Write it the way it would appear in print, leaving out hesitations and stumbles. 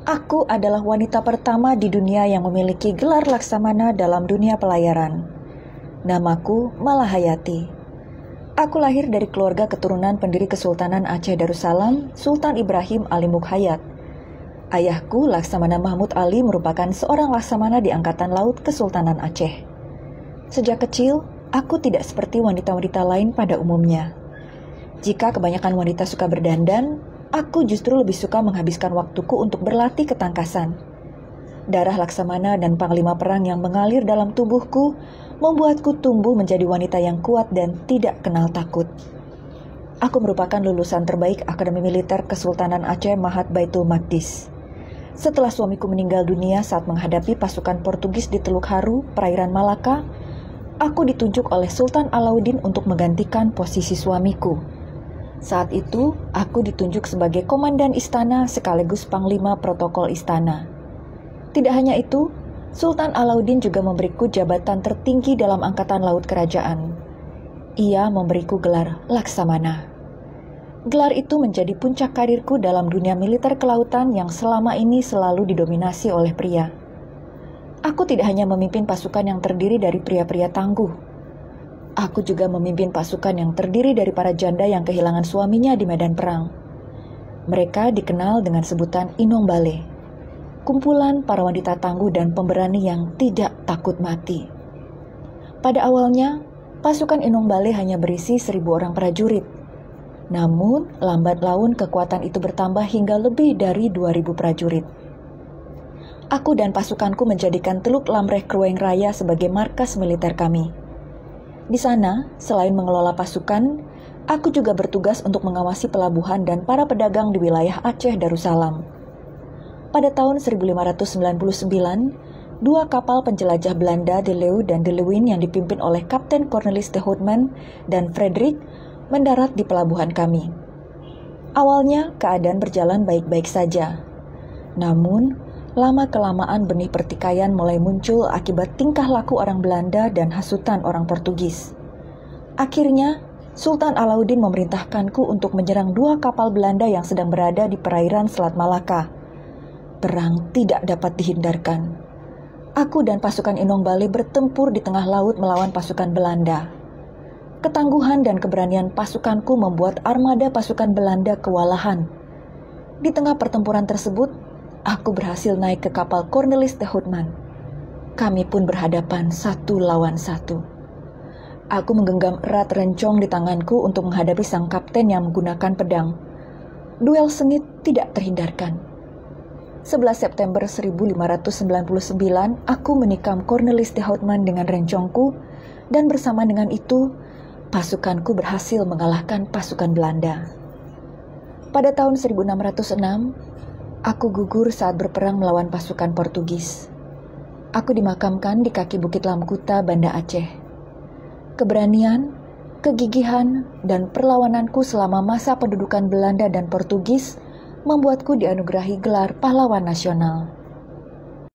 Aku adalah wanita pertama di dunia yang memiliki gelar Laksamana dalam dunia pelayaran. Namaku Malahayati. Aku lahir dari keluarga keturunan pendiri Kesultanan Aceh Darussalam, Sultan Ibrahim Ali Mukhayat. Ayahku, Laksamana Mahmud Ali, merupakan seorang laksamana di Angkatan Laut Kesultanan Aceh. Sejak kecil, aku tidak seperti wanita-wanita lain pada umumnya. Jika kebanyakan wanita suka berdandan, aku justru lebih suka menghabiskan waktuku untuk berlatih ketangkasan. Darah laksamana dan panglima perang yang mengalir dalam tubuhku membuatku tumbuh menjadi wanita yang kuat dan tidak kenal takut. Aku merupakan lulusan terbaik Akademi Militer Kesultanan Aceh Mahat Baitul Maqdis. Setelah suamiku meninggal dunia saat menghadapi pasukan Portugis di Teluk Haru, perairan Malaka, aku ditunjuk oleh Sultan Alauddin untuk menggantikan posisi suamiku. Saat itu, aku ditunjuk sebagai komandan istana sekaligus panglima protokol istana. Tidak hanya itu, Sultan Alauddin juga memberiku jabatan tertinggi dalam Angkatan Laut Kerajaan. Ia memberiku gelar Laksamana. Gelar itu menjadi puncak karirku dalam dunia militer kelautan yang selama ini selalu didominasi oleh pria. Aku tidak hanya memimpin pasukan yang terdiri dari pria-pria tangguh. Aku juga memimpin pasukan yang terdiri dari para janda yang kehilangan suaminya di medan perang. Mereka dikenal dengan sebutan Inong Bale, kumpulan para wanita tangguh dan pemberani yang tidak takut mati. Pada awalnya, pasukan Inong Bale hanya berisi 1.000 orang prajurit. Namun, lambat laun kekuatan itu bertambah hingga lebih dari 2.000 prajurit. Aku dan pasukanku menjadikan Teluk Lamreh Krueng Raya sebagai markas militer kami. Di sana, selain mengelola pasukan, aku juga bertugas untuk mengawasi pelabuhan dan para pedagang di wilayah Aceh Darussalam. Pada tahun 1599, 2 kapal penjelajah Belanda De Leeuw dan De Lewin yang dipimpin oleh Kapten Cornelis de Houtman dan Frederik mendarat di pelabuhan kami. Awalnya, keadaan berjalan baik-baik saja. Namun, lama-kelamaan benih pertikaian mulai muncul akibat tingkah laku orang Belanda dan hasutan orang Portugis. Akhirnya, Sultan Alauddin memerintahkanku untuk menyerang 2 kapal Belanda yang sedang berada di perairan Selat Malaka. Perang tidak dapat dihindarkan. Aku dan pasukan Inong Bale bertempur di tengah laut melawan pasukan Belanda. Ketangguhan dan keberanian pasukanku membuat armada pasukan Belanda kewalahan. Di tengah pertempuran tersebut, aku berhasil naik ke kapal Cornelis de Houtman. Kami pun berhadapan 1 lawan 1. Aku menggenggam erat rencong di tanganku untuk menghadapi sang kapten yang menggunakan pedang. Duel sengit tidak terhindarkan. 11 September 1599, aku menikam Cornelis de Houtman dengan rencongku, dan bersama dengan itu, pasukanku berhasil mengalahkan pasukan Belanda. Pada tahun 1606, aku gugur saat berperang melawan pasukan Portugis. Aku dimakamkan di kaki Bukit Lamkuta, Banda Aceh. Keberanian, kegigihan, dan perlawananku selama masa pendudukan Belanda dan Portugis membuatku dianugerahi gelar pahlawan nasional.